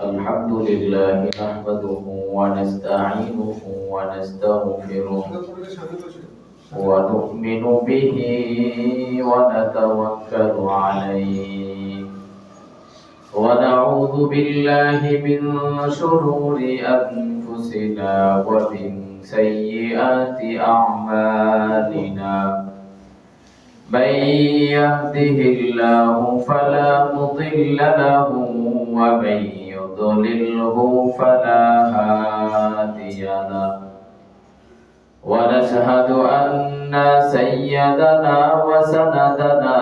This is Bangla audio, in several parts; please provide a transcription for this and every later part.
الحمد لله نحمده ونستعينه ونستغفره ونؤمن به ونتوكل عليه ونعوذ بالله من شرور أنفسنا ومن سيئات أعمالنا من يهده الله فلا مضل له ومن يضلله فلا هادي له ونشهد أن سيدنا وسندنا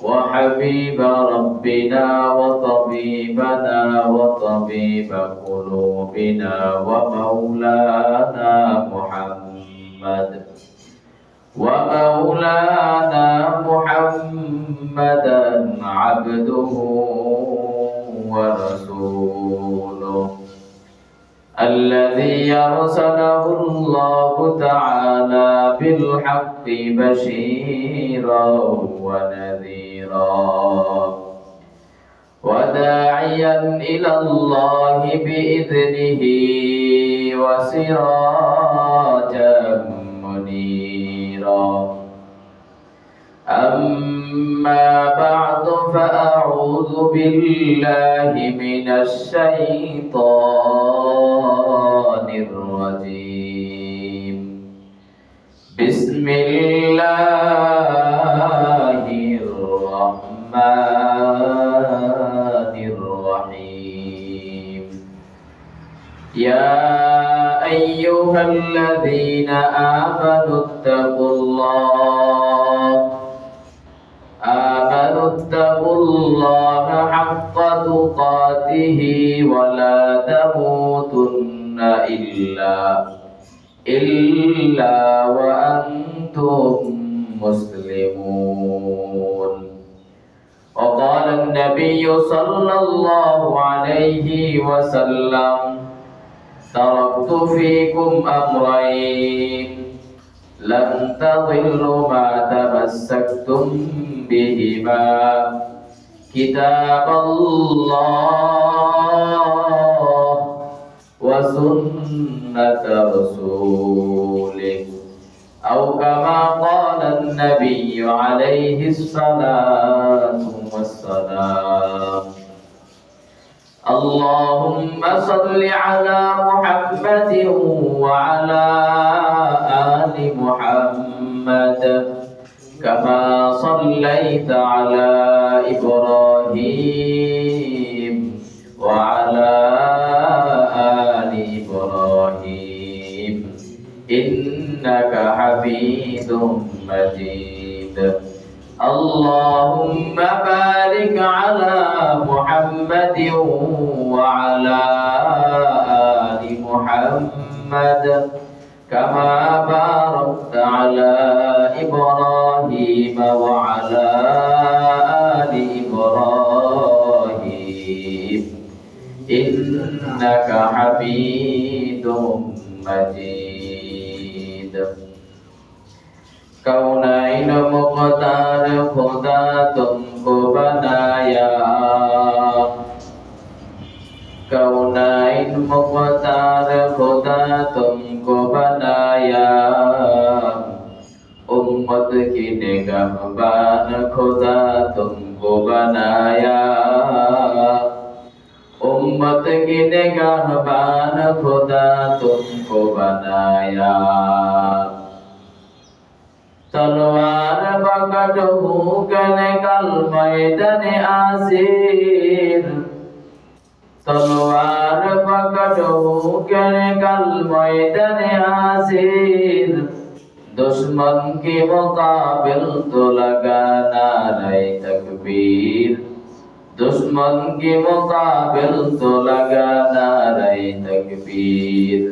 وحبيب ربنا وطبيبنا وطبيب قلوبنا ومولانا محمدا عبده ورسوله الذي أرسله الله تعالى بالحق بشيرا ونذيرا وداعيا إلى الله بإذنه وسراجا منيرا أما بعد فأعوذ بالله من الشيطان الرجيم بسم الله الرحمن الرحيم يا أيها الذين آمنوا اتقوا الله حق تقاته ولا تموتن إلا وأنتم مسلمون وقال النبي صلى الله عليه وسلم تركت فيكم أمرين لن تضلوا ما تمسكتم بهما كتاب الله وسنة رسوله أو كما قال النبي عليه الصلاة والسلام اللهم صل على محمد وعلى آل محمد كما صليت على إبراهيم وعلى آل إبراهيم إنك حميد مجيد اللهم بارك على محمد وعلى آل محمد كما باركت على إبراهيم وعلى آل إبراهيم إنك حميد مجيد कौनैन मुख्तार खुदा तुमको बनाया कौनैन मुख्तार खुदा तुमको बनाया उम्मत की निगहबान खुदा तुमको बनाया उम्मत की निगहबान खुदा तुमको बनाया तलवार पकड़ हुक्म कल मैदाने आसिर तलवार पकड़ हुक्म कल मैदाने आसिर दुश्मन के मुकाबिल तो लगाना नारे तकबीर दुश्मन के मुकाबिल तो लगाना नारे तकबीर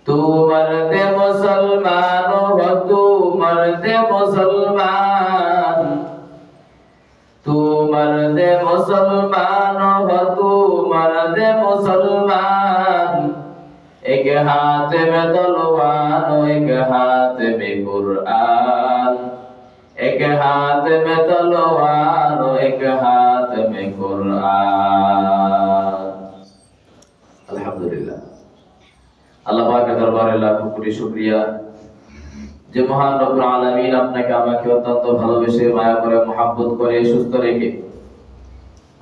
तू मर्द मुसलमान हो तू मर्द मुसलमान तू मर्द मुसलमान हो तू मर्द मुसलमान एक हाथ में तलवार एक हाथ में कुरान एक हाथ में तलवार एक हाथ কোটি শুকরিয়া যে মহান রব্বুল আলামিন আপনাকে আমাকে অত্যন্ত ভালোবেসে মায়া করে মহব্বত করে সুস্থ রেখে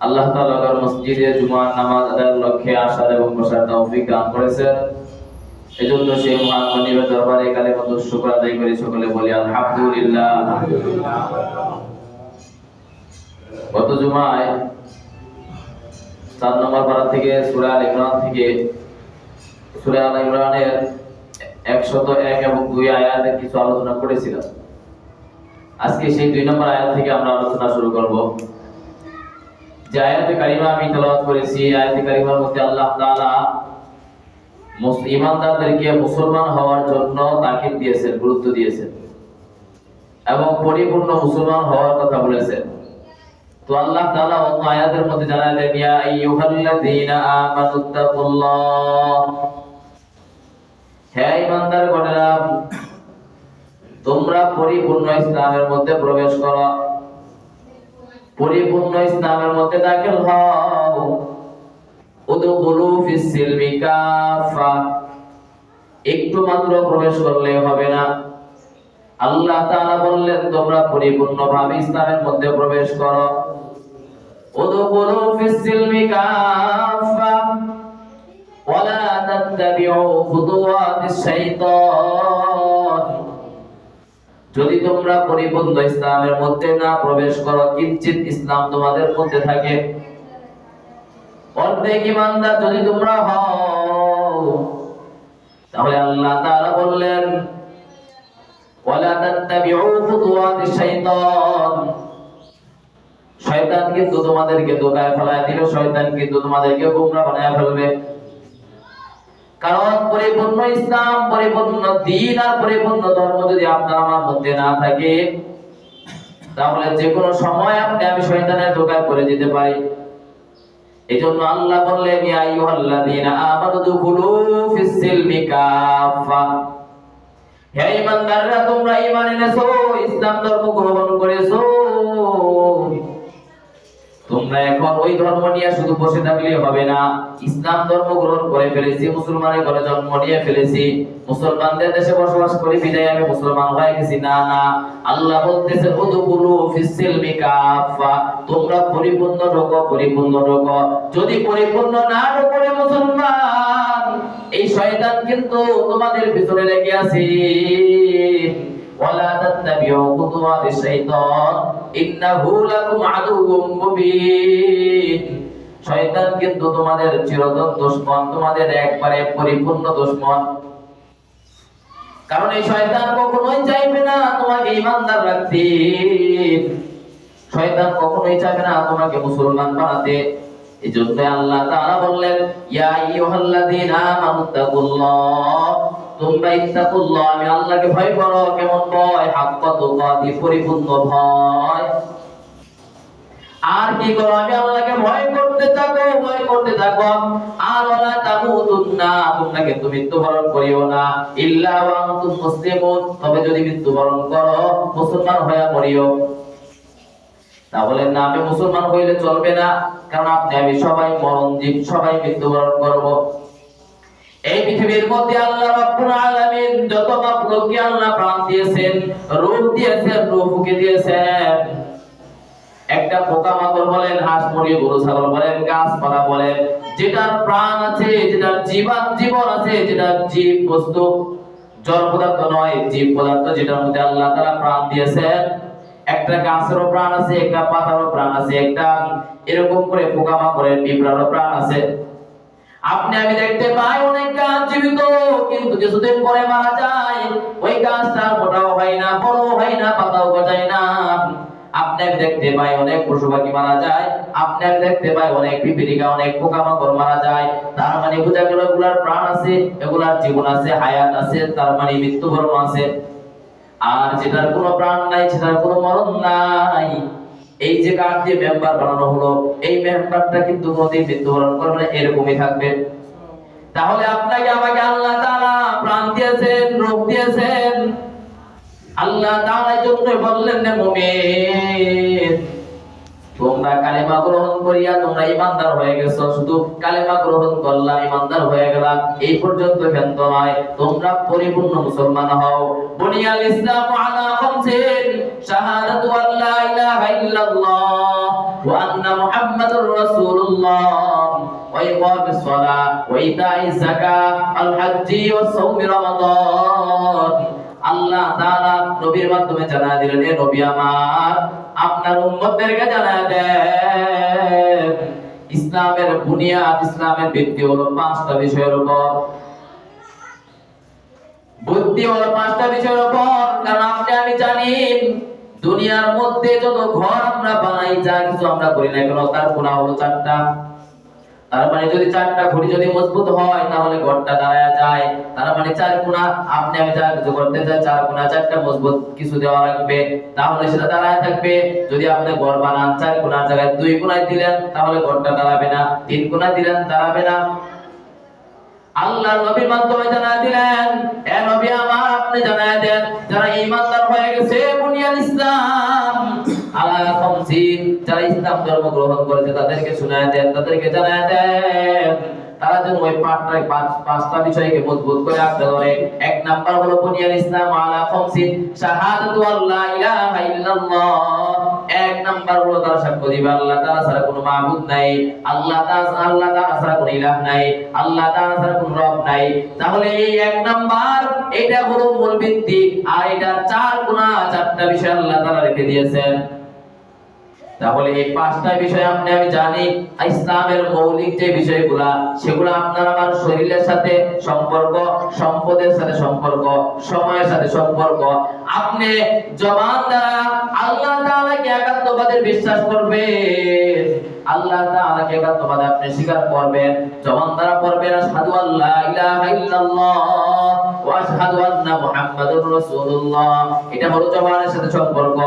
আল্লাহ তাআলার মসজিদে জুমার নামাজ আদায়ের লক্ষ্যে আসার এবং বসার তৌফিক দান করেছেন। এজন্য সেই মহান মালিকের দরবারে কালিমাতুশ শুকর আদায় করি, সকলে বলি আলহামদুলিল্লাহ। গত জুমায় 4 নম্বর পারা থেকে সূরা আল ইমরান থেকে সূরা আল ইমরানের 101 এবং 2 আয়াতের কিছু আলোচনা করেছিলাম। আজকে সেই 2 নম্বর আয়াত থেকে আমরা আলোচনা শুরু করব। যে আয়াতে কারিমা আমি তেলাওয়াত করেছি, আয়াতে কারিমার মধ্যে আল্লাহ তাআলা ঈমানদারদেরকে মুসলমান হওয়ার জন্য তাকিদ দিয়েছেন, গুরুত্ব দিয়েছেন এবং পরিপূর্ণ মুসলমান হওয়ার কথা বলেছেন। তো আল্লাহ তাআলা অন্য আয়াতের মধ্যে জানালেন, ইয়া আইয়ুহাল্লাযীনা আমানুত্তাকুল্লাহ, হে ঈমানদারগণেরা তোমরা পরিপূর্ণ ইসলামের মধ্যে প্রবেশ করো, পরিপূর্ণ ইসলামের মধ্যে দাখিল হও। উদখুলু ফিস সিলমি কাফা, একটু মাত্র প্রবেশ করলে হবে না। আল্লাহ তাআলা বললেন তোমরা পরিপূর্ণভাবে ইসলামের মধ্যে প্রবেশ করো। উদখুলু ফিস সিলমি কাফা ওয়ালা তাত্তাবিউ খুতুওয়াতিশ শাইতান, যদি তোমরা পরিপূর্ণ ইসলামের মধ্যে না প্রবেশ করো, কিঞ্চিত ইসলাম তোমাদের মধ্যে থাকে, অর্ধেক ঈমানদার যদি তোমরা হও, তাহলে আল্লাহ তাআলা বললেন ওয়ালা তাত্তাবিউ খুতুওয়াতিশ শাইতান, শয়তান কিন্তু তোমাদেরকে ধোঁকায় ফেলায় দিবে, শয়তান কিন্তু তোমাদেরকে গোমরা বানায় ফেলবে। কারণ পরিপূর্ণ ইসলাম, পরিপূর্ণ দ্বীন আর পরিপূর্ণ ধর্ম যদি আপনার আমার মধ্যে না থাকে, তাহলে যে কোনো সময় আপনি আমি শয়তানের ধোঁকায় পড়ে যেতে পারি। এজন্য আল্লাহ বললেন ইয়া আইয়ুহাল্লাযীনা আমানু দুখুলু ফিস সিলমি কাফা, হে ঈমানদাররা তোমরা ঈমান এনেছো, ইসলাম ধর্ম গ্রহণ করেছো, তোমরা এখন ওই ধর্ম নিয়ে শুধু বসে থাকলে হবে না। ইসলাম ধর্ম গ্রহণ করে ফেলেছি, মুসলমানের ঘরে জন্ম নিয়ে ফেলেছি, মুসলমানদের দেশে বসবাস করি বিদায় আমি মুসলমান হয়ে গেছি, না না। আল্লাহ বলতেছে উদখুলু ফিস সিলমি কাফা, তোমরা পরিপূর্ণ ঢোকো, পরিপূর্ণ ঢোকো। যদি পরিপূর্ণ না ঢোকো মুসলমান, এই শয়তান কিন্তু তোমাদের পিছনে লেগে আছে। ওয়ালা তাত্তাবিউ খুতুওয়াতিশ শাইতান ইন্নাহু লাকুম আদুউম মুবিন, শয়তান কিন্তু তোমাদের চিরন্তন দুশমন, তোমাদের একবারে পরিপূর্ণ দুশমন। কারণ এই শয়তান কখনোই চাইবে না তোমাকে ঈমানদার রাখতে, শয়তান কখনোই চাইবে না তোমাকে মুসলমান বানাতে। এজন্য আল্লাহ তাআলা বললেন ইয়া আইয়ুহাল্লাযীনা আমানুত্তাকুল্লাহ, তোমরা ইত্তাকুল্লাহ, আমি আল্লাহকে ভয় করো। কেমন ভয়? হাক্কা তুকাতি, পরিপূর্ণ ভয়। আর কি করো? আমি আল্লাহকে ভয় করতে থাকো, ভয় করতে থাকো। আর ওয়ালা তামুতুন্না, তোমরা কিন্তু মৃত্যুবরণ করিও না ইল্লা ওয়া আনতুম মুসলিমুন, তবে যদি মৃত্যুবরণ করো মুসলমান হয়ে মরিও। তাহলে না আমি মুসলমান হইলে চলবে না, কারণ আপনি আমি সবাই মরণজীব, সবাই মৃত্যুবরণ করব। এই পৃথিবীর মধ্যে আল্লাহ রাব্বুল আলামিন যত মাখলুককে আল্লাহ প্রাণ দিয়েছেন, রূহ দিয়েছেন, রূহ ফুঁকে দিয়েছেন। একটা পোকামাকড় বলেন, হাঁস মুরগি গরু ছাগল বলেন, গাছপালা বলেন, যেটার প্রাণ আছে, যেটার জীবন আছে, যেটার জীব বস্তু, জড় পদার্থ নয়, জীব পদার্থ, যেটার মধ্যে আল্লাহ তাআলা প্রাণ দিয়েছেন। একটা গাছেরও প্রাণ আছে, একটা পাতারও প্রাণ আছে, একটা এরকম করে পোকামাকড়ের পিঁপড়ারও প্রাণ আছে। আপনি আমি দেখতে পাই অনেক গাছ জীবিত, কিন্তু কিছুদিন পরে মারা যায়। ওই গাছটা মোটাও হয় না, বড় হয় না, পাতাও গজায় না। আপনি আমি দেখতে পাই অনেক পশু পাখি মারা যায়, আপনি আমি দেখতে পাই অনেক পিঁপড়া, অনেক পোকামাকড় মারা যায়। তার মানে বোঝা গেল এগুলার প্রাণ আছে, এগুলার জীবন আছে, হায়াত আছে, তার মানে মৃত্যুবরণ আছে। আর যেটার কোনো প্রাণ নাই, সেটার কোনো মরণ নাই। এই যে কাঠ দিয়ে মেম্বার বানানো হলো, এই মেম্বারটা কিন্তু কোনদিন মৃত্যুবরণ করবে না, এরকমই থাকবে। তাহলে আপনাকে আমাকে আল্লাহ তাআলা প্রাণ দিয়েছেন, রূহ দিয়েছেন। আল্লাহ তাআলা জন্য বললেন, মুমিন তোমরা তোমরা কালেমা গ্রহণ করিয়া তোমরা ঈমানদার হয়ে গেছো, শুধু কালেমা গ্রহণ করলাম ঈমানদার হয়ে গেলাম এই পর্যন্ত ক্ষান্ত নয়, তোমরা পরিপূর্ণ মুসলমান হও। বুনিয়াল ইসলামু আলা খামসিন, শাহাদাতু আল্লা ইলাহা ইল্লাল্লাহ ওয়া আন্না মুহাম্মাদুর রাসূলুল্লাহ ওয়া ইকামিস সালাহ ওয়া ইতাইজ যাকাত আল হজ্জি ওয়া সাওমি রমাদান। আল্লাহ তাআলা নবীর মাধ্যমে জানায় দিলেন, হে নবী আমার, আপনার উম্মতদেরকে জানায় দেন ইসলামের বুনিয়াদ, ইসলামের ভিত্তি হলো 5টা বিষয়ের উপর, বুদ্ধি হলো 5টা বিষয়ের উপর। কারণ আপনি আমি জানি দুনিয়ার মধ্যে যত ঘর আমরা বানাই, যা কিছু আমরা করি না কেন, তার কোণা হলো 4টা। তার মানে যদি 4টা খুঁটি যদি মজবুত হয় তাহলে ঘরটা দাঁড়ায় যায়। তার মানে 4 কোণা আপনি আমি যা কিছু করতে চাই 4 কোণা 4টা মজবুত কিছু দেওয়া লাগবে, তাহলে সেটা দাঁড়ায় থাকবে। যদি আপনি ঘর বানান 4 কোণার জায়গায় 2 কোণায় দিলেন তাহলে ঘরটা দাঁড়াবে না, 3 কোণায় দিলেন দাঁড়াবে না। আল্লাহ নবীর মাধ্যমে জানায় দিলেন, হে নবী আমার, আপনি জানায় দেন যারা ঈমানদার হয়ে গেছে বুনিয়াল ইসলাম আলা খামসিন, যারা ইসলাম ধর্ম গ্রহণ করেছে তাদেরকে শোনায় দেন, তাদেরকে জানায় দেন তারা যেন ওই 5টা বিষয়কে মজবুত করে আঁকড়ে ধরে। 1 নাম্বার হলো বুনিয়াল ইসলাম আলা খামসিন, শাহাদাতু আল্লা ইলাহা ইল্লাল্লাহ। 1 নাম্বার হলো তারা সাক্ষ্য দিবে আল্লাহ তাআলা ছাড়া কোনো মাবুদ নাই, আল্লাহ তাআলা ছাড়া কোনো ইলাহ নাই, আল্লাহ তাআলা ছাড়া কোনো রব নাই। তাহলে এই 1 নাম্বার এটা হলো মূল ভিত্তি, আর এটা 4 গুণা 4টা বিষয় আল্লাহ তাআলা রেখে দিয়েছেন। তাহলে এই 5টা বিষয় আপনি আমি জানি, ইসলামের মৌলিক যে বিষয়গুলা সেগুলো আপনার আমার শরীরের সাথে সম্পর্ক, সম্পদের সাথে সম্পর্ক, সময়ের সাথে সম্পর্ক। আপনি জবান দ্বারা আল্লাহ তাআলাকে একাত্মবাদের বিশ্বাস করবেন, আল্লাহ তাআলাকে একাত্মবাদ আপনি স্বীকার করবেন, জবান দ্বারা পড়বেন আশহাদু আল্লা ইলাহা ইল্লাল্লাহ ওয়া আশহাদু আন্না মুহাম্মাদুর রাসূলুল্লাহ। এটা হলো জবানের সাথে সম্পর্ক,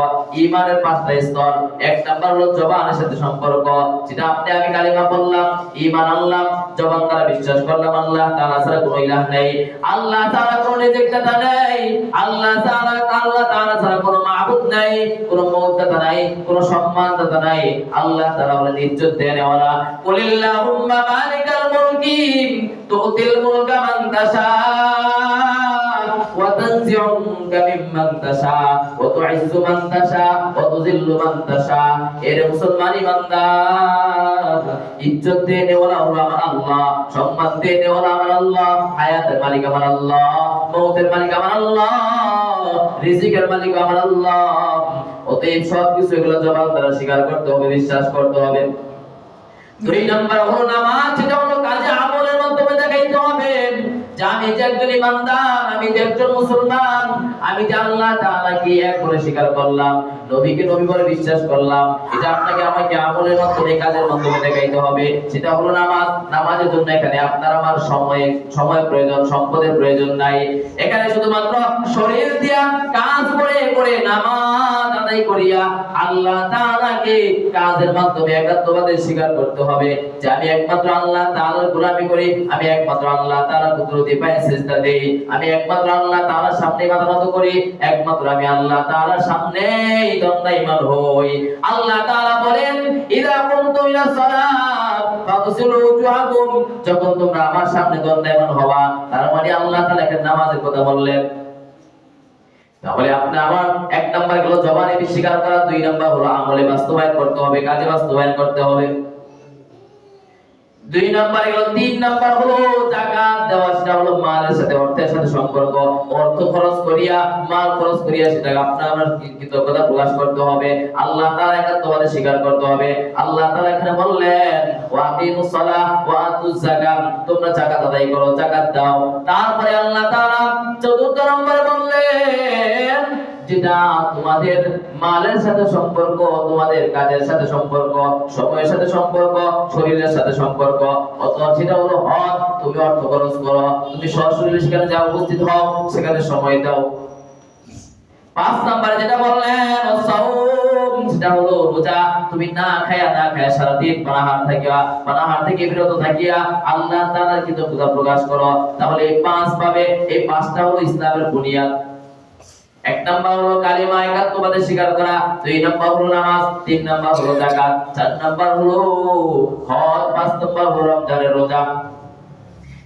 ঈমানের 5টা স্তর। 1 নাম্বার হলো জবানের সাথে সম্পর্ক, যেটা আপনি আমি কালিমা বললাম, ঈমান আনলাম, জবান দ্বারা বিশ্বাস করলাম আল্লাহ তাআলা ছাড়া কোনো ইলাহ নেই, আল্লাহ তাআলা কোনো রিজিকদাতা নেই, আল্লাহ তাআলা ছাড়া কোনো মাবুদ নাই, কোনো মওজুদদাতা নাই, কোনো সম্মানদাতা নাই। আল্লাহ তাআলা হলেন ইজ্জত দেনেওয়ালা। কুলিল্লাহুম্মা মালিকাল মুলকি তুতিল মুলকা মান তাশা ওয়া তানজিউল মুলকা মিম্মান তাশা ওয়া তুইজ্জু মান তাশা ওয়া তুযিল্লু মান তাশা। এর মুসলমান ইমানদার, ইজ্জত দেনেওয়ালা হলো আমার আল্লাহ, সম্মান দেনেওয়ালা আমার আল্লাহ, হায়াতের মালিক আমার আল্লাহ, মওতের মালিক আমার আল্লাহ, রিজিকের মালিক আমার আল্লাহ। অতএব সবকিছু এগুলো জবান দ্বারা স্বীকার করতে হবে, বিশ্বাস করতে হবে। 2 নাম্বার হলো নামাজ, যেটা হলো কাজে আমলের মাধ্যমে দেখাইতে হবে যে আমি যে একজন ইমানদার, আমি যে একজন মুসলমান, আমি যে আল্লাহ তাআলাকে এক করে স্বীকার করলাম, নবীকে নবী বলে বিশ্বাস করলাম। এটা আপনাকে আমাকে আমলের মাধ্যমে, কাজের মাধ্যমে দেখাইতে হবে। সেটা হলো নামাজ। নামাজের জন্য এখানে আপনার আমার সময় প্রয়োজন, সম্পদের প্রয়োজন নাই। এখানে শুধুমাত্র শরীর দিয়া কাজ করে নামাজ আদায় করিয়া আল্লাহ তাআলাকে কাজের মাধ্যমে একাত্মবাদে স্বীকার করতে হবে যে আমি একমাত্র আল্লাহ তাআলার গোলামি করি, আমি একমাত্র আল্লাহ তাআলার কুদরতি পায়ে সিজদা দেই, আমি একমাত্র আল্লাহ তাআলার সামনে মাথা নত করি, একমাত্র আমি আল্লাহ তাআলার সামনেই দণ্ডায়মান হই। আল্লাহ তাআলা বলেন, ইযা কুনতুম ইলা সালাত ফাগসিলু ওজুহাকুম, যখন তোমরা আমার সামনে দণ্ডায়মান হবা, তার মানে আল্লাহ তাআলা এখানে নামাজের কথা বললেন। তাহলে আপনি আমার 1 নাম্বার হলো জবানে স্বীকার করা, 2 নাম্বার হলো আমলে বাস্তবায়ন করতে হবে, কাজে বাস্তবায়ন করতে হবে। 2 নাম্বার হলো 3 নাম্বার হলো যাকাত দেওয়া, সেটা হলো মালের সাথে, অর্থের সাথে সম্পর্ক। অর্থ খরচ করিয়া, মাল খরচ করিয়া সেটাকে আপনার আমার কৃতজ্ঞতা প্রকাশ করতে হবে, আল্লাহ তাআলা একাত্মবাদে স্বীকার করতে হবে। আল্লাহ তাআলা এখানে বললেন ওয়া আকিমুস সালাহ ওয়া আতুজ যাকাত, তোমরা যাকাত আদায় করো, যাকাত দাও। তারপরে আল্লাহ তাআলা 4 নম্বরে বললেন যেটা তোমাদের মালের সাথে সম্পর্ক, তোমাদের কাজের সাথে সম্পর্ক, সময়ের সাথে সম্পর্ক, শরীরের সাথে সম্পর্ক, অথবা সেটা হলো হক। তুমি অর্থ খরচ করো, তুমি সরাসরি সেখানে যাও, উপস্থিত হও, সেখানে সময় দাও। 5 নাম্বার যেটা বললেন সাওম, সেটা হলো রোজা। তুমি না খায়া সারাদিন পানাহার থেকে বিরত থাকিয়া আল্লাহ তাআলার কৃতজ্ঞতা প্রকাশ করো। তাহলে এই 5 পাবে, এই 5টা হলো ইসলামের বুনিয়াদ। এক নাম্বার হলো কালিমা একাত্মবাদে স্বীকার করা, দুই নাম্বার হলো নামাজ, তিন নাম্বার হলো যাকাত, চার নাম্বার হলো হজ, পাঁচ নাম্বার হলো রমজানের রোজা।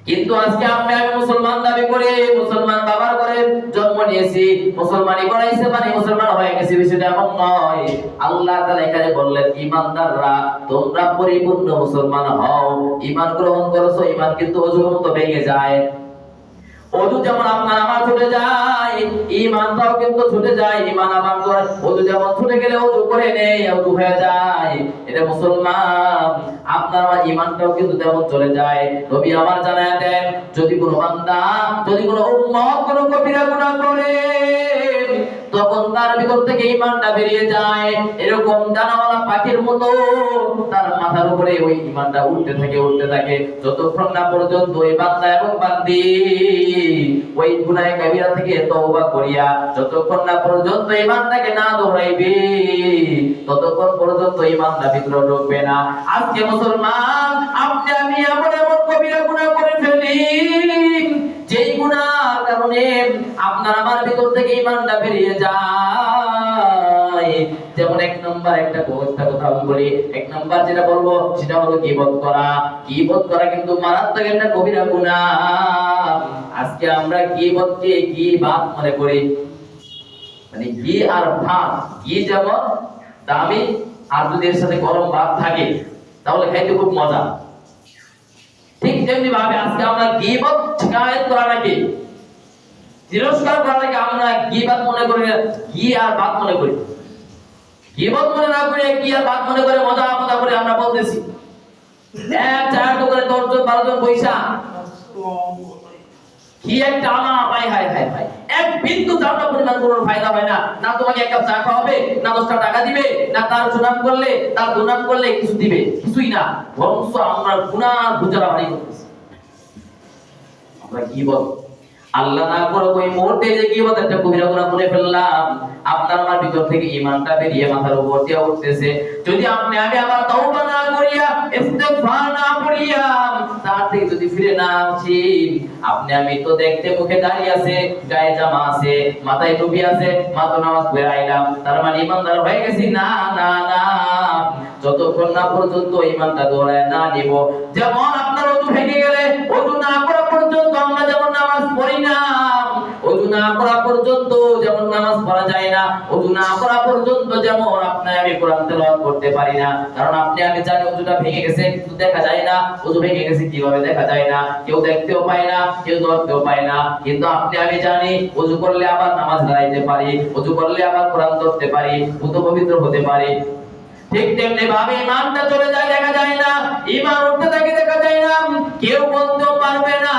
কিন্তু আজকে আমি মুসলমান দাবি করে মুসলমান বাবার করে জন্ম নিয়েছি, মুসলমানি করাইছে মানে মুসলমান হয়ে গেছি, বিষয়টা এমন নয়। আল্লাহ তাআলা এখানে বললেন ঈমানদাররা তোমরা পরিপূর্ণ মুসলমান হও। ঈমান গ্রহণ করেছো, ঈমান কিন্তু ওযুর মতো ভেঙে যায়। ওযু যেমন আপনার আমার ছুটে যায়, ঈমানটাও কিন্তু ছুটে যায়। ঈমান আমার ওযু যেমন ছুটে গেলে ওযু করে নেই, ওযু হয়ে যায়। এটা মুসলমান। আপনার আমার ঈমানটাও কিন্তু তেমন চলে যায়। নবী আমার জানায়া দেন, যদি কোনো বান্দা, যদি কোনো উম্মত কোনো কবিরা গুনাহ করে, তখন তার ভিতর থেকে ঈমানটা বেরিয়ে যায়। এরকম ডানাওয়ালা পাখির মতো তার মাথার উপরে ওই ঈমানটা উঠতে থাকে যতক্ষণ না পর্যন্ত ওই বান্দা এবং বান্দি ওই গুনাহ কাবীরা থেকে তওবা করিয়া যতক্ষণ না পর্যন্ত ঈমানটাকে না দৌড়াইবে, ততক্ষণ পর্যন্ত ঈমানটা ভিতরে ঢুকবে না। আজকে মুসলমান আপনি আমি এমন এমন কবিরা গুনাহ করে ফেলি, যেই গুনাহর কারণে আপনার আমার ভিতর থেকে ঈমানটা বেরিয়ে যায়। যেমন এক নাম্বার একটা কথা আমি বলি, এক নাম্বার যেটা বলবো সেটা হলো গীবত করা। গীবত করা কিন্তু মারাত্মক একটা কবিরা গুনাহ। আজকে আমরা গীবতকে গীবাত মনে করি, মানে ঘি আর ভাত, ঘি যেমন দামি আর যদি এর সাথে গরম ভাত থাকে তাহলে খাইতে খুব মজা, ঠিক তেমনি ভাবে আজকে আমরা গীবত শিকায়ত করা নাকি তিরস্কার করা নাকি আমরা গীবত মনে করি, ঘি আর ভাত মনে করি। গীবত মনে না করে ঘি আর ভাত মনে করে মজা মজা করে আমরা বলতেছি। এক চার দোকানে 10 জন 12 জন পয়সা কি একটা আনা ভাই, হাই হাই ভাই, এক বিন্দু চাওয়া পরিমাণ কোনো ফায়দা হয় না। না তোমাকে এক কাপ চা খাওয়াবে, না 10টা টাকা দিবে, না তার সুনাম করলে তার দুনাম করলে কিছু দিবে, কিছুই না। বরঞ্চ আমরা গুনাহ বুঝারা বাড়ি করতেছি। আমরা কি বল আল্লাহ না করে ওই মুহূর্তে যে কি বলতে একটা কবিরা গুনাহ করে ফেললাম, আপনার আমার ভিতর থেকে ঈমানটা বেরিয়ে মাথার উপর দিয়ে উঠতেছে। যদি আপনি আমি আবার তওবা না করিয়া ইস্তিগফার না করিয়া তার থেকে যদি ফিরে না আসি, আপনি আমি তো দেখতে মুখে দাঁড়িয়ে আছে, গায়ে জামা আছে, মাথায় টুপি আছে, মাথা নামাজ পড়ে আইলাম, তার মানে ঈমানদার হয়ে গেছি? না না না, যতক্ষণ না পর্যন্ত ঈমানটা ধরায় না নিব। যেমন আপনার ওযু ভেঙে গেলে ওযু না করা পর্যন্ত আমরা যেমন নামাজ পড়ি না, ওযু না করা পর্যন্ত যেমন নামাজ পড়া যায় না, ওযু না করা পর্যন্ত যেমন আপনি আমি কোরআন তেলাওয়াত করতে পারি না। কারণ আপনি আমি জানি ওযুটা ভেঙে গেছে কিন্তু দেখা যায় না। ওযু ভেঙে গেছে কিভাবে দেখা যায় না, কেউ দেখতেও পায় না, কেউ ধরতেও পায় না। কিন্তু আপনি আমি জানি ওযু করলে আবার নামাজ দাঁড়াইতে পারি, ওযু করলে আবার কোরআন ধরতে পারি, পুত পবিত্র হতে পারি। ঠিক তেমনি ভাবে ঈমানটা চলে যায়, দেখা যায় না। ঈমান উঠতে থাকে, দেখা যায় না, কেউ বলতেও পারবে না।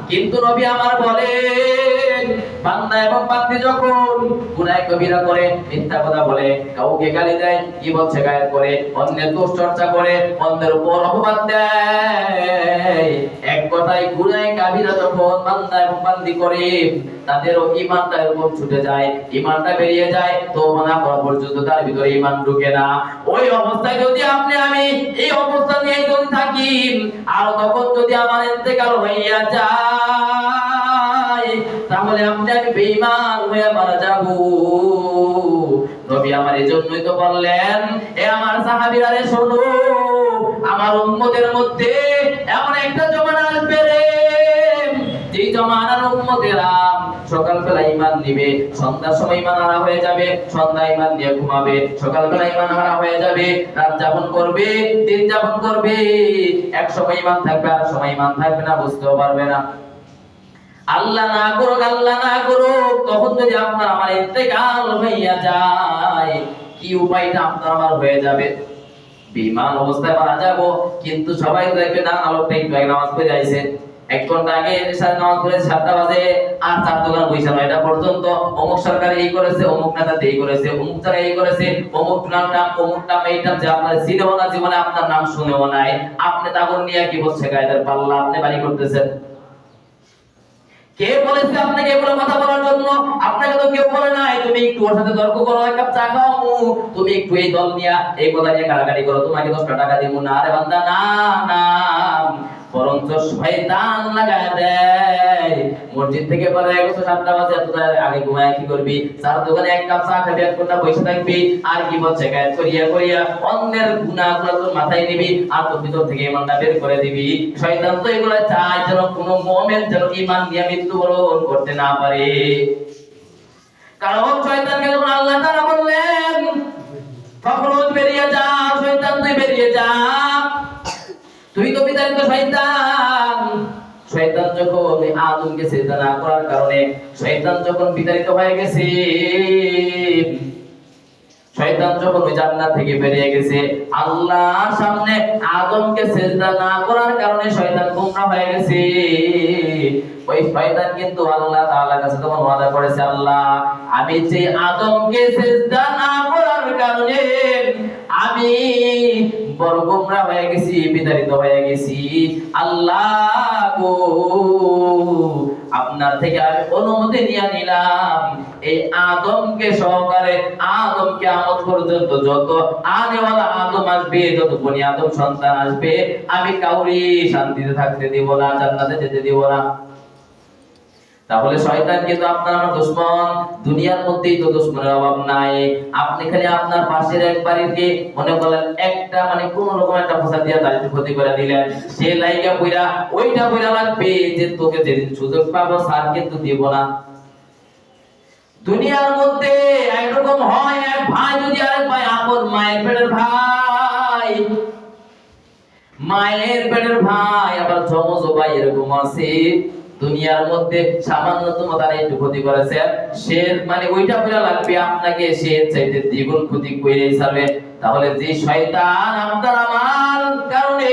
কিন্তু নবী আমার বলেন, বান্দা এবং বান্দি যখন গুনাহ কবিরা করে, মিথ্যা কথা বলে, কাউকে গালি দেয়, গীবত শিকায়ত করে, অন্যের দোষ চর্চা করে, অন্যের উপর অপবাদ দেয়, এক কথায় গুনাহ কবিরা যখন বান্দা এবং বান্দি করে, তাদেরও ঈমানটা এরকম ছুটে যায়, ঈমানটা বেরিয়ে যায়, তওবা না করা পর্যন্ত তার ভিতরে ঈমান ঢোকে না। ওই অবস্থায় যদি আপনি আমি এই অবস্থা নিয়ে যদি থাকি, আর তখন যদি আমার ইন্তেকাল হইয়া যায়, তাহলে আপনি আমি বেঈমান হয়ে মারা যাব। নবী আমার এজন্যই তো বললেন, এ আমার সাহাবীরা রে শোনো, আমার উম্মতের মধ্যে এমন একটা জমানা আসবে রে, যেই জমানার উম্মতেরা সকালবেলা ঈমান নিবে, সন্ধ্যার সময় ঈমান হারা হয়ে যাবে, সন্ধ্যায় ঈমান নিয়ে ঘুমাবে, সকালবেলা ঈমান হারা হয়ে যাবে, রাত যাপন করবে, দিন যাপন করবে, এক সময় ঈমান থাকবে আর সময় ঈমান থাকবে না, বুঝতেও পারবে না। আল্লাহ না করুক, আল্লাহ না করুক, তখন যদি আপনার আমার ইন্তেকাল হইয়া যায়, কি উপায়টা আপনার আমার হয়ে যাবে? বিমান অবস্থায় মারা যাব। কিন্তু সবাই দেখবে না, আলোকটা একটু আগে নামাজ পড়ে যাইছে, 1 ঘন্টা আগে এসে নামাজ পড়ে 7টা বাজে, আর 4 দোকান বইছে 9টা পর্যন্ত, অমুক সরকার এই করেছে, অমুক নেতা এই করেছে, অমুক জায়গায় এই করেছে, অমুক নাম অমুক নাম, এইটা যে আপনার চিনেও না, জীবনে আপনার নাম শুনেও নাই, আপনি তাগর নিয়ে কি বলছে গায়দের পাল্লা আপনি বাড়ি করতেছেন। কে বলেছে আপনাকে এগুলো কথা বলার জন্য? আপনাকে তো কেউ বলে নাই তুমি একটু ওর সাথে তর্ক করো, এক কাপ চা খাও, তুমি একটু এই দল নিয়া এই কথা নিয়ে গালাগালি করো, তোমাকে 10টা টাকা দিব না। আরে বান্দা, না না, বরঞ্চ শয়তান লাগায় দেয়। মসজিদ থেকে পরে 7টা বাজে এত আগে ঘুমায় কি করবি, চার দোকানে এক কাপ চা খাবি, এক ঘন্টা বসে থাকবি, আর কি বলছে গায়ে করিয়া করিয়া অন্যের গুনাহগুলো তোর মাথায় নিবি, আর তোর ভিতর থেকে ঈমানটা বের করে দিবি। শয়তান তো এগুলো চায় যেন কোনো মুমিন যেন ঈমান নিয়ে মৃত্যুবরণ করতে না পারে। কারণ শয়তানকে যখন আল্লাহ তাআলা বললেন ফখরুজ বেরিয়ে যা, শয়তান তুই বেরিয়ে যা, তুই তো বিতাড়িত শয়তান। শয়তান যখন আদমকে সিজদা না করার কারণে শয়তান যখন বিতাড়িত হয়ে গেছে, শয়তান যখন ওই জান্নাত থেকে বেরিয়ে গেছে, আল্লাহর সামনে আদমকে সিজদা না করার কারণে শয়তান গোমরা হয়ে গেছে। ওই শয়তান কিন্তু আল্লাহ তাআলার কাছে তখন ওয়াদা করেছে, আল্লাহ আমি যে আদমকে সিজদা না করার কারণে আমি বড় গোমরা হয়ে গেছি, বিতাড়িত হয়ে গেছি, আল্লাহ গো আপনার থেকে আমি অনুমতি নিয়ে নিলাম এই আদমকে সহকারে আদম কিয়ামত পর্যন্ত যত আনেওয়ালা আদম আসবে, যত বনি আদম সন্তান আসবে, আমি কাউরি শান্তিতে থাকতে দিব না, জান্নাতে যেতে দিব না। তাহলে শয়তান কিন্তু আপনার আমার দুশমন, দুনিয়ার মধ্যেই তো দুশমনের অভাব নাই। আপনি খালি আপনার পাশের এক বাড়িতে মনে করেন একটা মানে কোন রকম একটা ফসা দিয়া তার একটু ক্ষতি করে দিলেন, সে লাইগা কইরা ওইটা কইরা লাগবে যে তোকে যেদিন সুযোগ পাবো স্যার কিন্তু দিব না। দুনিয়ার মধ্যে একরকম হয়, এক ভাই যদি আরেক ভাই আপন মায়ের পেটের ভাই, মায়ের পেটের ভাই আবার যমজ ভাই এরকম আছে। দুনিয়ার মধ্যে সামান্যতম তারা একটু ক্ষতি করেছে, সে মানে ওইটা কইরা লাগবে আপনাকে, সে চাইতে দ্বিগুণ ক্ষতি কইরেই ছাড়বে। তাহলে যে শয়তান আপনার আমার কারণে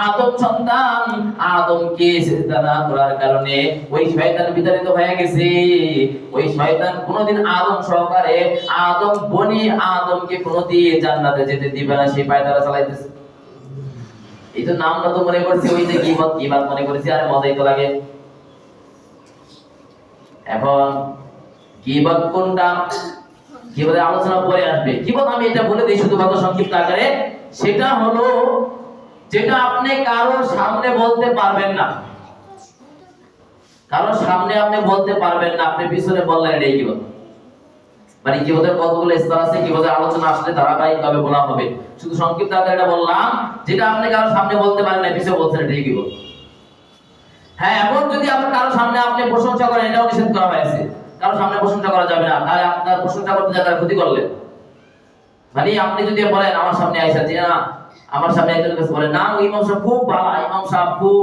আদম সন্তান আদমকে সিজদা না করার কারণে ওই শয়তান বিতাড়িত হয়ে গেছে, ওই শয়তান কোনোদিন আদম সহকারে আদম বনি আদমকে কোনোদিন জান্নাতে যেতে দিবে না, সেই পায়তারা চালাইতেছে। এই তো নামটা তো মনে করছি ওই যে গীবত গীবত মনে করেছি, আর মজাই তো লাগে। এখন গীবত কোনটা, গীবতের আলোচনা পরে আসবে। গীবত আমি এটা বলে দেই শুধু কথা সংক্ষিপ্ত আকারে, সেটা হলো যেটা আপনি কারোর সামনে বলতে পারবেন না, কারোর সামনে আপনি বলতে পারবেন না, আপনি পিছনে বললেন, এটাই গীবত। মানে গীবতের কতগুলো স্তর আছে, গীবতের আলোচনা আসলে ধারাবাহিকভাবে বলা হবে। শুধু সংক্ষিপ্ত আকারে এটা বললাম, যেটা আপনি কারোর সামনে বলতে পারেন না, পিছনে বলছেন, এটাই গীবত। হ্যাঁ, এখন যদি আপনার কারোর সামনে আপনি প্রশংসা করেন, এটাও নিষেধ করা হয়েছে, কারোর সামনে প্রশংসা করা যাবে না, তাহলে আপনার প্রশংসা করতে যা তার ক্ষতি করলেন। মানে আপনি যদি বলেন আমার সামনে আইসা যে না, আমার সামনে একজনের কাছে বলেন না ইমাম সাহেব খুব ভালো, ইমাম সাহেব খুব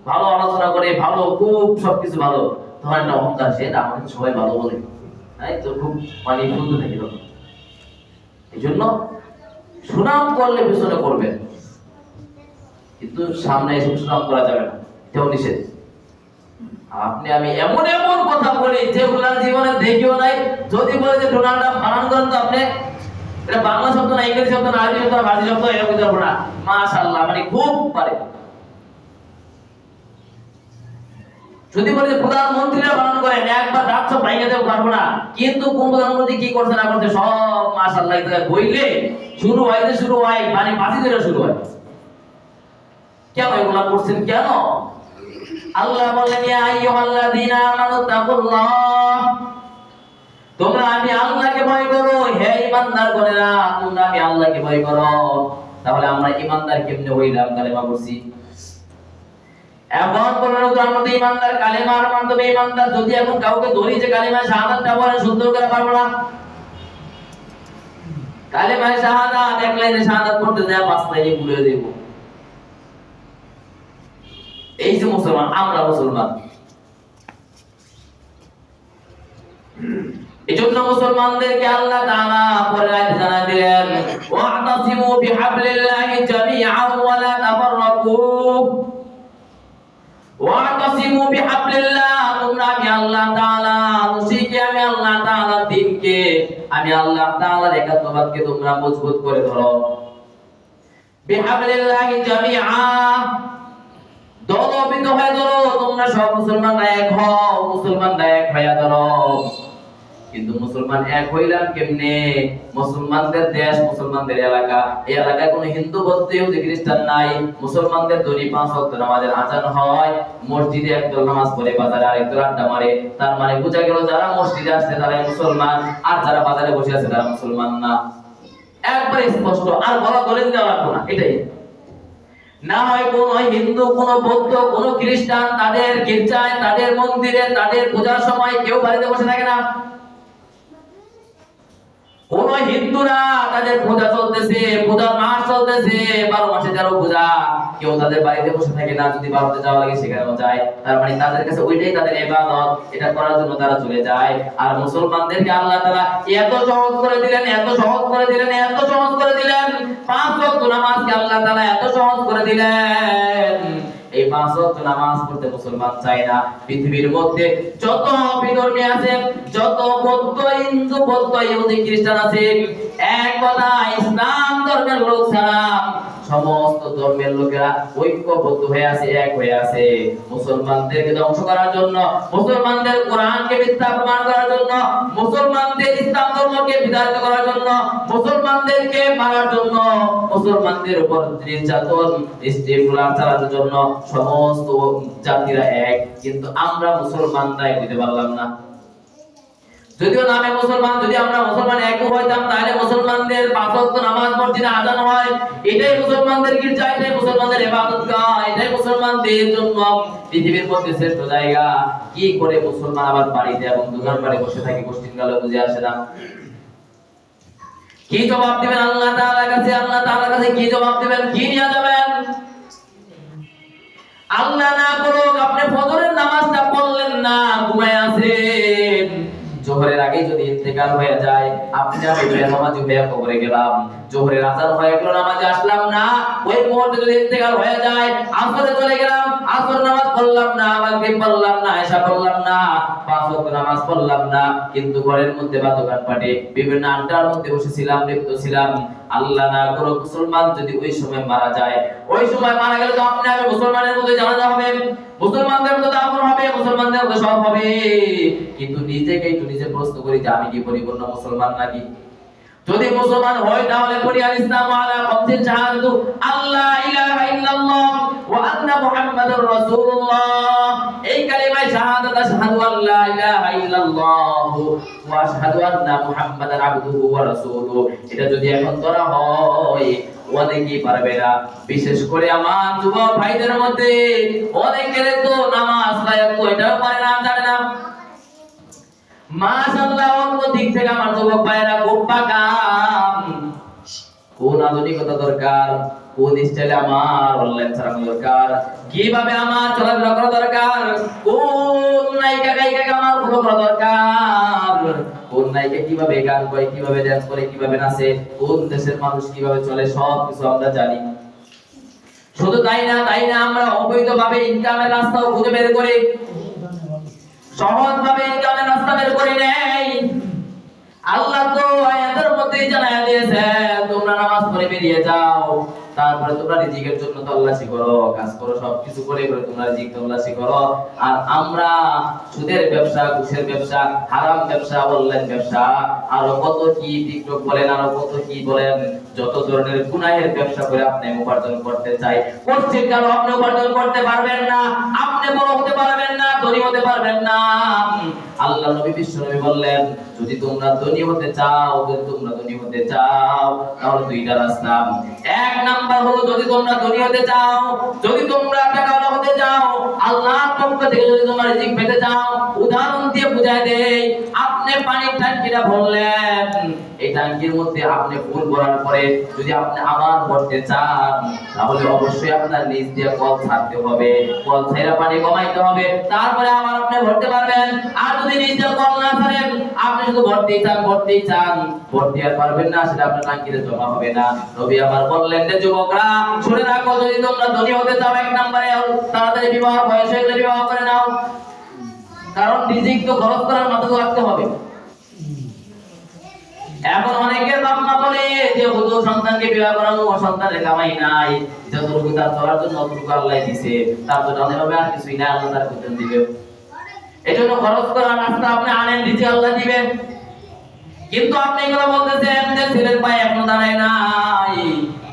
ভালো আলোচনা করে, ভালো খুব সবকিছু ভালো, তখন একটা অহংকার, সে আমাকে সবাই ভালো বলে, তাই তো খুব মানে শুনতে থাকি। এই জন্য সুনাম করলে পিছনে করবেন, কিন্তু সামনে এসে সুনাম করা যাবে না, এটাও নিষেধ। আপনি আমি এমন এমন কথা বলি যেগুলো জীবনে দেখিও নাই, যদি বলে যে ডোনাল্ড ট্রাম্প বানান করেন তো আপনি, এটা বাংলা শব্দ না, ইংরেজি শব্দ না, আরবি শব্দ না, ফার্সি শব্দ, এরকম কিছু না, মাশাআল্লাহ মানে খুব পারে। যদি বলে যে প্রধানমন্ত্রীরা বানান করেন, একবার ডাক সব ভাইয়া দেব পারবো না, কিন্তু কোন প্রধানমন্ত্রী কি করছে না করছে সব মাশাআল্লাহ এটা বইলে শুরু হয় মানে বাজি ধরে শুরু হয়। কেন এগুলা করছেন কেন? আল্লাহ বলেন ইয়া আইয়ুহাল্লাযীনা আমানু তাকুল্লাহ, তোমরা আমি আল্লাহকে ভয় করো, হে ঈমানদারগণেরা তোমরা আমি আল্লাহকে ভয় করো। তাহলে আমরা ঈমানদার কেমনে হইলাম? কালেমা পড়ছি। এখন বলেন তো আমরা তো ঈমানদার, কালেমার মাধ্যমে ঈমানদার। যদি এখন কাউকে ধরি যে কালেমা শাহাদাতটা বলে, সুন্দর করে পারবো না। কালেমা শাহাদাত এক লাইনে শাহাদাত পড়তে যায় 5 লাইনে ভুলে দেব। এই যে মুসলমান, আমরা মুসলমান। এজন্য মুসলমানদেরকে আল্লাহ তাআলা পরে আয়াতে জানা দিলেন ওয়া'তাসিমু বিহাবলিল্লাহি জামিআন ওয়া লা তাফাররাকু। ওয়া'তাসিমু বিহাবলিল্লাহ, তোমরা আমি আল্লাহ তাআলা রশিকে, আমি আল্লাহ তাআলার দ্বীনকে, আমি আল্লাহ তাআলার একাত্মবাদকে তোমরা মজবুত করে ধরো। বিহাবলিল্লাহি জামিআন, দলবিত হয়ে ধরো, তোমরা সব মুসলমানরা এক হও, মুসলমানরা এক হয়ে ধরো। কিন্তু মুসলমান এক হইলাম কেমনে? মুসলমানদের দেশ, মুসলমানদের এলাকা, এই এলাকায় কোনো হিন্দু, বৌদ্ধ, ইহুদি, খ্রিস্টান নাই। মুসলমানদের দৈনিক 5 ওয়াক্ত নামাজের আযান হয়, মসজিদে একদল নামাজ পড়ে, বাজারে আরেকদল আড্ডা মারে। তার মানে বোঝা গেল যারা মসজিদে আসছে তারাই মুসলমান, আর যারা বাজারে বসে আছে তারা মুসলমান না। একবারে স্পষ্ট, আর বলা দলিল দেওয়া লাগবে না। এটাই না হয় কোন হিন্দু, কোন বৌদ্ধ, কোন খ্রিস্টান তাদের গির্জায়, তাদের মন্দিরে, তাদের পূজার সময় কেউ বাড়িতে বসে থাকে না। কোন হিন্দুরা তাদের পূজা চলতেছে, পূজার মাস চলতেছে, 12 মাসে 13 পূজা, কেউ তাদের বাড়িতে বসে থাকে না। যদি বাড়িতে যাওয়া লাগে সেখানেও যায়। তার মানে তাদের কাছে ওইটাই তাদের ইবাদত, এটা করার জন্য তারা চলে যায়। আর মুসলমানদেরকে আল্লাহ তাআলা এত সহজ করে দিলেন, এত সহজ করে দিলেন, এত সহজ করে দিলেন। 5 ওয়াক্ত নামাজকে আল্লাহ তাআলা এত সহজ করে দিলেন। এই 5 ওয়াক্ত নামাজ পড়তে মুসলমান চায় না। পৃথিবীর মধ্যে যত বিধর্মী আছে, যত বৌদ্ধ, হিন্দু, বৌদ্ধ, ইহুদি, খ্রিস্টান আছে, এক কথা ইসলাম ধর্মের লোক ছাড়া সমস্ত ধর্মের লোকেরা ঐক্যবদ্ধ হয়ে আছে, এক হয়ে আছে মুসলমানদেরকে ধ্বংস করার জন্য, মুসলমানদের কোরআনকে মিথ্যা প্রমাণ করার জন্য, মুসলমানদের ইসলাম ধর্মকে বিতাড়িত করার জন্য, মুসলমানদেরকে মারার জন্য, মুসলমানদের উপর নির্যাতন, স্টেপুলার চালানোর জন্য সমস্ত জাতিরা এক। কিন্তু আমরা মুসলমানরা এক হইতে পারলাম না। যদিও নামে মুসলমান, যদি আমরা মুসলমান এক হইতাম তাহলে মুসলমানদের 5 ওয়াক্ত নামাজ মসজিদে আযান হয়, এটাই মুসলমানদের গির্জা, এটাই মুসলমানদের ইবাদতগাহ, এটাই মুসলমানদের জন্য পৃথিবীর মধ্যে শ্রেষ্ঠ জায়গা। কি করে মুসলমান আবার বাড়িতে এবং দোকান বাড়ি বসে থাকে? কোশ্চিন গেল বুঝে আসে না। কি জবাব দিবেন আল্লাহ তাআলার কাছে? আল্লাহ তাআলার কাছে কি জবাব দিবেন? কি নিয়ে যাবেন? আল্লাহ না করুক আপনি ফজরের নামাজটা পড়লেন না, ঘুমায় আছেন, জোহরের আগে যদি ইন্তেকাল হয়ে যায়, আপনি আমি বেনামাজি হয়ে কবরে গেলাম, জোহরের আযান হয়ে গেল, নামাজে আসলাম না, ওই মুহূর্তে যদি ইন্তেকাল হয়ে যায়, আসরে চলে গেলাম, আসর নামাজ পড়লাম না, মাগরিব পড়লাম না, ইশা পড়লাম না, 5 ওয়াক্ত নামাজ পড়লাম না, কিন্তু ঘরের মধ্যে বা দোকানপাটে বিভিন্ন আড্ডার মধ্যে বসেছিলাম, লিপ্ত ছিলাম। আল্লাহ না করুক মুসলমান যদি ওই সময় মারা যায়, ওই সময় মারা গেলে তো আপনি আমি মুসলমানের মধ্যে জানাজা হবে, মুসলমানদের মধ্যে দাফন হবে, মুসলমানদের মধ্যে সব হবে। কিন্তু নিজেকে একটু নিজে প্রশ্ন করি যে আমি কি পরিপূর্ণ মুসলমান নাকি? যদি মুসলমান হয় তাহলে পড়ি আল ইসলামু আলা খামসিন শাহাদাতু আল্লা ইলাহা ইল্লাল্লাহ ওয়া আন্না মুহাম্মাদুর রাসূলুল্লাহ। এই কালিমা শাহাদাত আশহাদু আল্লা ইলাহা ইল্লাল্লাহ ওয়া আশহাদু আন্না মুহাম্মাদান আবদুহু ওয়া রাসূলুহু, এটা যদি এখন ধরা হয় অনেকেই পারবে না। বিশেষ করে আমার যুবক ভাইদের মধ্যে অনেকের তো নামাজ কায়েম এটাও পারে না, জানে না। মাশাআল্লাহ, অন্য দিক থেকে আমার যুবক ভাইরা খুব পাকা। কোন আধুনিকতা দরকার, কোন স্টাইলে আমার অনলাইন চালানো দরকার, কিভাবে আমার চলাফেরা করা দরকার, কোন নায়িকা গায়িকাকে আমার ফলো করা দরকার, কোন নায়িকা কিভাবে গান গায়, কিভাবে ডান্স করে, কিভাবে নাচে, কোন দেশের মানুষ কিভাবে চলে, সব কিছু আমরা জানি। শুধু তাই না, আমরা অবৈধভাবে ইনকামের রাস্তাও খুঁজে বের করি, সহজভাবে ইনকামের রাস্তা বের করে নেই। আল্লাহ তো আয়াতের মধ্যেই জানায়া দিয়েছে তোমরা নামাজ পড়ে বেরিয়ে যাও, তারপরে তোমরা রিজিকের জন্য তল্লাশি করো, কাজ করো, সবকিছু করে তোমরা রিজিক তল্লাশি করো। আর আমরা সুদের ব্যবসা, ঘুষের ব্যবসা, হারাম ব্যবসা, অনলাইন ব্যবসা, আরো কত কি টিকটক বলেন, আরো কত কি বলেন, যত ধরনের গুনাহের ব্যবসা করে আপনি উপার্জন করতে চাই, করছেন কেন? আপনি উপার্জন করতে পারবেন না, আপনি বড় হতে পারবেন না, ধনী হতে পারবেন না। আল্লাহ নবী বিশ্ব নবী বললেন যদি তোমরা ধনী হতে চাও, যদি তোমরা ধনী হতে চাও তাহলে দুইটা রাস্তা। এক নাম্বার হলো যদি তোমরা ধনী হতে চাও, যদি তোমরা টাকাওয়ালা হতে চাও, আল্লাহর পক্ষ থেকে যদি তোমরা রিজিক পেতে চাও, উদাহরণ দিয়ে বুঝাই দেই। আপনি পানির ট্যাঙ্কিটা ভরলেন, এই ট্যাঙ্কির মধ্যে আপনি ফুল ভরার পরে যদি আপনি আবার ভরতে চান তাহলে অবশ্যই আপনার নিচ দিয়ে কল ছাড়তে হবে, কল ছেড়ে পানি কমাইতে হবে, তারপরে আবার আপনি ভরতে পারবেন। আর যদি নিচ দিয়ে কল না ছাড়েন, আপনি শুধু ভরতেই চান, ভরতে আর পারবেন না, সেটা আপনার ট্যাঙ্কিতে জমা হবে না। নবী আমার বললেন যে যুবকরা শুনে রাখো, যদি তোমরা ধনী হতে চাও, এক নম্বরে তাড়াতাড়ি বিবাহ, বয়স হয়ে গেলে বিবাহ করে নাও, কারণ রিজিক তো খরচ করার মাথা তো রাখতে হবে। এখন অনেকের বাপ মা বলে যে হুজুর সন্তানকে বিবাহ করানো, সন্তানের কামাই নাই, যতটুকু তার চলার জন্য অতটুকু আল্লাহ দিয়েছে, তার জন্য অনেকভাবে আর কিছুই না, আল্লাহ তার বেতন দিবে। এই জন্য খরচ করার রাস্তা আপনি আনেন, রিজিক আল্লাহ দিবেন। কিন্তু আপনি এগুলো বলতেছেন যে ছেলের পায়ে এখনো দাঁড়ায় নাই,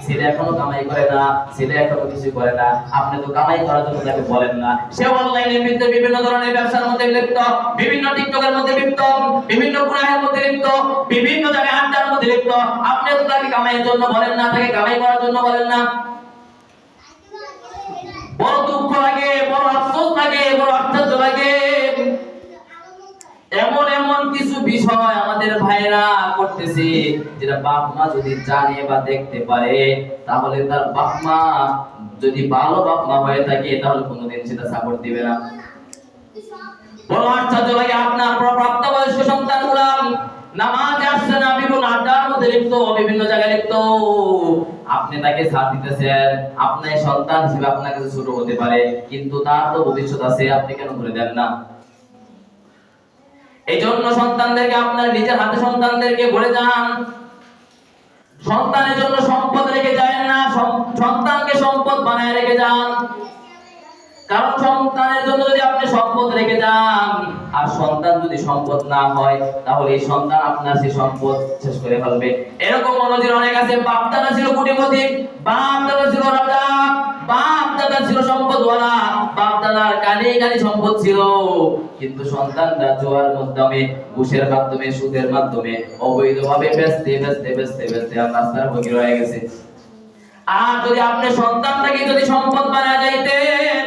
ছেলে এখনো কামাই করে না, ছেলে এখনো কিছু করে না। আপনি তো কামাই করার জন্য তাকে বলেন না। সে অনলাইনের ভিতরে বিভিন্ন ধরনের ব্যবসার মধ্যে লিপ্ত, বিভিন্ন টিকটকের মধ্যে লিপ্ত, বিভিন্ন গুনাহের মধ্যে লিপ্ত, বিভিন্ন জায়গায় আড্ডার মধ্যে লিপ্ত। আপনি তো তাকে কামাইয়ের জন্য বলেন না, তাকে কামাই করার জন্য বলেন না। বড় দুঃখ লাগে, বড় আফসোস লাগে, বড় আশ্চর্য লাগে। এমন এমন কিছু বিষয় আমাদের ভাইরা করতেছে, যেটা বাপ মা যদি জানে বা দেখতে পারে, তাহলে তার বাপ মা যদি ভালো বাপ মা হয়ে থাকে, তাহলে কোনোদিন সেটা সাপোর্ট দিবে না। বড় আশ্চর্য লাগে, আপনার প্রাপ্তবয়স্ক সন্তানগুলা নামাজে আসছে না, বিভিন্ন আড্ডার মধ্যে লিপ্ত, বিভিন্ন জায়গায় লিপ্ত। আপনি তাকে ছাড় দিতেছেন। আপনার সন্তান হিসেবে আপনার কাছে ছোট হতে পারে, কিন্তু তার তো ভবিষ্যৎ আছে, আপনি কেন করে দেন না? এই জন্য সন্তানদেরকে আপনার নিজের হাতে সন্তানদেরকে গড়ে যান। সন্তানের জন্য সম্পদ রেখে যায় না, সন্তানকে সম্পদ বানায় রেখে যান। কারণ সন্তানের জন্য যদি আপনি সম্পদ রেখে যান, আর সন্তান যদি সম্পদ না হয়, তাহলে এই সন্তান আপনার সেই সম্পদ শেষ করে ফেলবে। এরকম নজির অনেক আছে। বাপ দাদা ছিল কোটিপতি, বাপ দাদা ছিল রাজা, বাপ দাদা ছিল সম্পদওয়ালা, বাপ দাদার কানে কানে সম্পদ ছিল, কিন্তু সন্তানরা জুয়ার মাধ্যমে, ঘুষের মাধ্যমে, সুদের মাধ্যমে অবৈধভাবে বেচতে বেচতে বেচতে বেচতে রাস্তার ফকির হয়ে গেছে। আর যদি আপনি সন্তানটাকে যদি সম্পদ বানায় যাইতেন,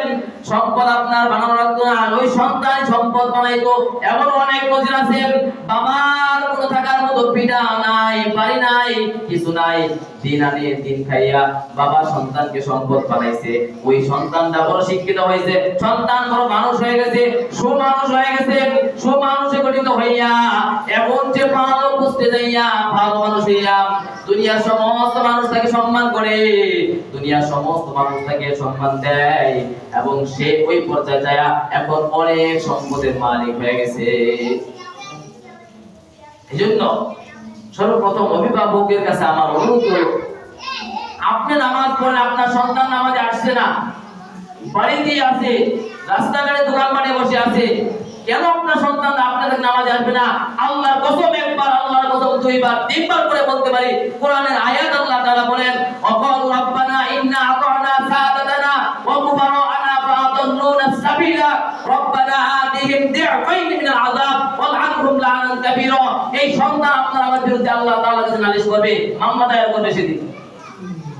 সম্পদ আপনার বানানো লাগতো না, ওই সন্তান সম্পদ বানাইতো। এমন অনেক নজির আছে, বাবার কোনো থাকার মতো পিঠা নাই, বাড়ি নাই, কিছু নাই, দিন আনে দিন খাইয়া বাবা সন্তানকে সম্পদ বানাইছে। ওই সন্তানটা বড় শিক্ষিত হয়েছে, সন্তান বড় মানুষ হয়ে গেছে, সুমানুষ হয়ে গেছে, সুমানুষে গঠিত হইয়া এখন যে ভালো বুঝতে যাইয়া ভালো মানুষ হইয়া দুনিয়ার সমস্ত মানুষ তাকে সম্মান করে, দুনিয়ার সমস্ত মানুষ তাকে সম্মান দেয়, এবং সে ওই পর্যায়ে যায় এখন অনেক সম্পদের মালিক হয়ে গেছে। এজন্য সর্বপ্রথম অভিভাবকের কাছে আমার অনুরোধ হলো, আপনি নামাজ পড়েন, আপনার সন্তান নামাজে আসছে না, বাড়িতে আছে, রাস্তাঘাটে দোকানপাটে বসে আছে, কেন আপনার সন্তান আপনাদের নামাজে আসবে না? আল্লাহর কসম একবার, আল্লাহর কসম দুইবার, তিনবার করে বলতে পারি। কোরআনের আয়াত আল্লাহ তাআলা বলেন, ওয়াকালু রাব্বানা ইন্না আতা'না সাদাতানা ওয়া কুবারা'না ফাআদাল্লুনা সাবিলা রব্বানা আতিহিম দি'ফাইন মিনাল আযাব ওয়াল'আনহুম লা'নান কাবীরা। এই সন্তান আপনার আমার বিরুদ্ধে আল্লাহ তাআলার কাছে নালিশ করবে, মামলা দায়ের করবে সেদিন।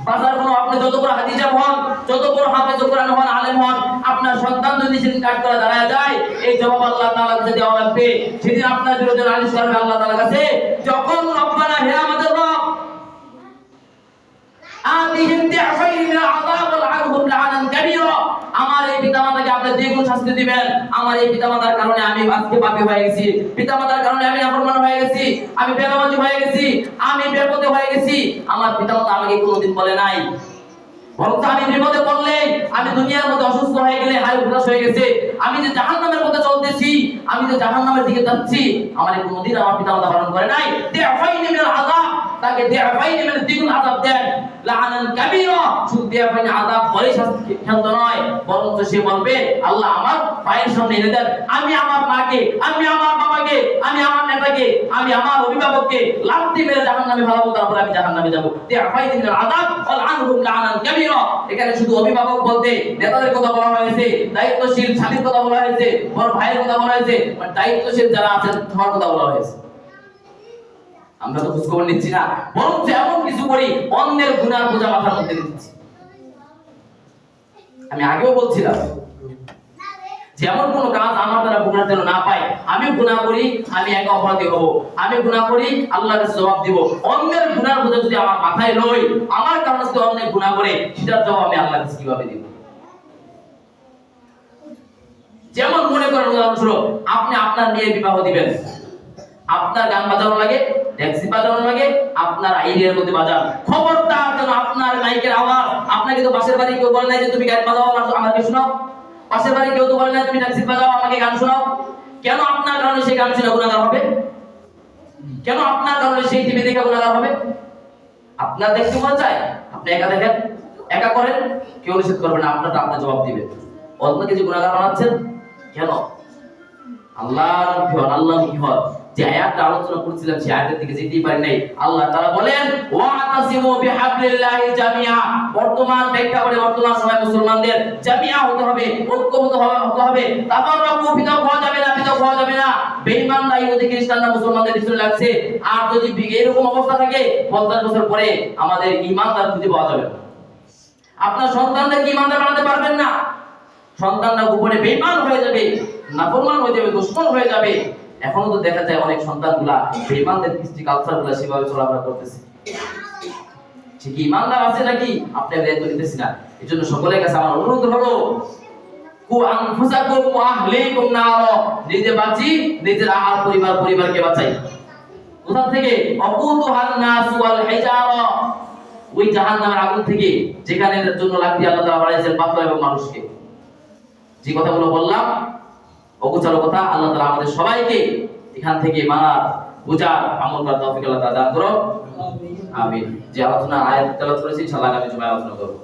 বাজার কোনো আপনি যত বড় হাদিস হন, যত বড় হাফেজ কোরআন হন, আলেম হন, আপনার সন্তান যদি সেদিন কাট করে দাঁড়ায় যায়, এই জবাব আল্লাহ তাআলার কাছে দেওয়া লাগবে। সেদিন আপনার বিরুদ্ধে নালিশ করবে আল্লাহ তাআলার কাছে, যখন রব্বানা হে আমাদের রব আতিহিম দি'ফাইন মিনাল আযাব ওয়াল'আনহুম লা'নান কাবীরা, আমার এই পিতামাতাকে আপনি দ্বিগুণ শাস্তি দিবেন। আমার এই পিতামাতার কারণে আমি আজকে পাপী হয়ে গেছি, পিতামাতার কারণে আমি নাফরমান হয়ে গেছি, আমি বেনামাজি হয়ে গেছি, আমি বেপথে হয়ে গেছি। আমার পিতামাতা আমাকে কোনোদিন বলে নাই, বরং আমি বিপদে পড়লে, আমি দুনিয়ার মধ্যে অসুস্থ হয়ে গেলে, হায় উদাস হয়ে গেছে, আমি যে জাহান্নামের পথে চলতেছি, আমি যে জাহান্নামের দিকে যাচ্ছি, আমার কোনোদিন আমার পিতামাতা পালন করে নাই। দি'ফাইন মিনাল আযাব, তাকে দি'ফাইন মানে দ্বিগুণ আযাব দেন, লা'নান কাবীরা, শুধু দি'ফাইন আযাব বলেই শান্ত নয়, বরং সে বলবে আল্লাহ আমার পায়ের সামনে এনে দেন, আমি আমার মাকে, আমি আমার বাবাকে, আমি আমার নেতাকে, আমি আমার অভিভাবককে লাথি মেরে জাহান্নামে ফেলাবো, তারপর আমি জাহান্নামে যাব। দি'ফাইন মিনাল আযাব ওয়াল'আনহুম লা'নান কাবীরা। এখানে শুধু অভিভাবক বলতে নেতাদের কথা বলা হয়েছে, দায়িত্বশীল স্বাধীন কথা বলা হয়েছে, বড় ভাইয়ের কথা বলা হয়েছে, মানে দায়িত্বশীল যারা আছেন সবার কথা বলা হয়েছে। আমরা তো খোঁজ খবর নিচ্ছি না, বরং এমন কিছু করি অন্যের গুনার বোঝা মাথার মধ্যে দিচ্ছি। আমি আগেও বলছিলাম, যেমন কোন কাজ আমার দ্বারা গুনাহ যেন না পাই, আমি গুনাহ করি, আমি একা অপরাধী হব, আমি গুনাহ করি, আল্লাহর কাছে জবাব দিব। অন্যের গুনার বোঝা যদি আমার মাথায় লই, আমার কারণে যদি অন্য গুনাহ করে, সেটার জবাব আমি আল্লাহর কাছে কিভাবে দিব? যেমন মনে করেন উদাহরণস্বরূপ, আপনি আপনার মেয়ের বিবাহ দিবেন, আপনার গান বাজানো লাগে, ট্যাক্সি বাজানো লাগে, আপনার আইডিয়ার মধ্যে বাজান, খবরদার যেন আপনার মাইকের আওয়াজ, আপনাকে তো পাশের বাড়ি কেউ বলে নাই যে তুমি গান বাজাও আমাকে শোনাও, পাশের বাড়ি কেউ তো বলে নাই তুমি ট্যাক্সি বাজাও আমাকে গান শোনাও। কেন আপনার কারণে সেই গান শুনে গুনাহগার হবে? কেন আপনার কারণে সেই টিভি দেখে গুনাহগার হবে? আপনার দেখতে মনে চায়, আপনি একা দেখেন, একা করেন, কেউ নিষেধ করবে না, আপনারটা আপনি জবাব দিবেন। অন্যকে যে গুনাহগার বানাচ্ছেন কেন? আল্লাহর ভয়, আল্লাহর ভয়। যে আয়াতটা আলোচনা করছিলাম সেই আয়াতের দিকে যেতেই পারি নাই। আল্লাহ তাআলা বলেন ওয়াতাসিমু বিহাবলিল্লাহি জামিআ, বর্তমান প্রেক্ষাপটে বর্তমান সময় মুসলমানদের জামিআ হতে হবে, ঐক্যবদ্ধ হতে হবে। তাফাররাকু, পৃথক হওয়া যাবে না, পৃথক হওয়া যাবে না। বেঈমানরা ইহুদি খ্রিস্টানরা মুসলমানদের পিছনে লাগছে, আর যদি এরকম অবস্থা থাকে 50 বছর পরে আমাদের ঈমানদার খুঁজে পাওয়া যাবে না। আপনার সন্তানদেরকে ঈমানদার বানাতে পারবেন না, সন্তানরা গোপনে বেঈমান হয়ে যাবে, নাফরমান হয়ে যাবে, দুশমন হয়ে যাবে। এখনো তো দেখা যায় অনেক সন্তানগুলা বেঈমানদের কৃষ্টি কালচারগুলা সেভাবে চলাফেরা করতেছে। সে কি ঈমানদার আছে নাকি আপনি দায়িত্ব নিতেছি না। এজন্য সকলের কাছে আমার অনুরোধ হলো কু আনফুসাকুম ওয়া আহলিকুম নার, নিজে বাঁচি, নিজের আহার পরিবারকে বাঁচাই। কোথা থেকে? অকুতুহান নাস ওয়াল হিজারা, ওই জাহান্নামের আগুন থেকে, যেখানে জন্য লাগবে আল্লাহ তাআলা বানাইছেন পাথর এবং মানুষকে। যে কথাগুলো বললাম অগোচর কথা, আল্লাহ তাআলা আমাদের সবাইকে এখান থেকে মানার, বুঝার, আমল করার তৌফিক আল্লাহ তাআলা দান করুন। আমিন। যে আলোচনা আয়াত তেলাওয়াত করেছি ইনশাআল্লাহ আগামী জুমায় আলোচনা করব।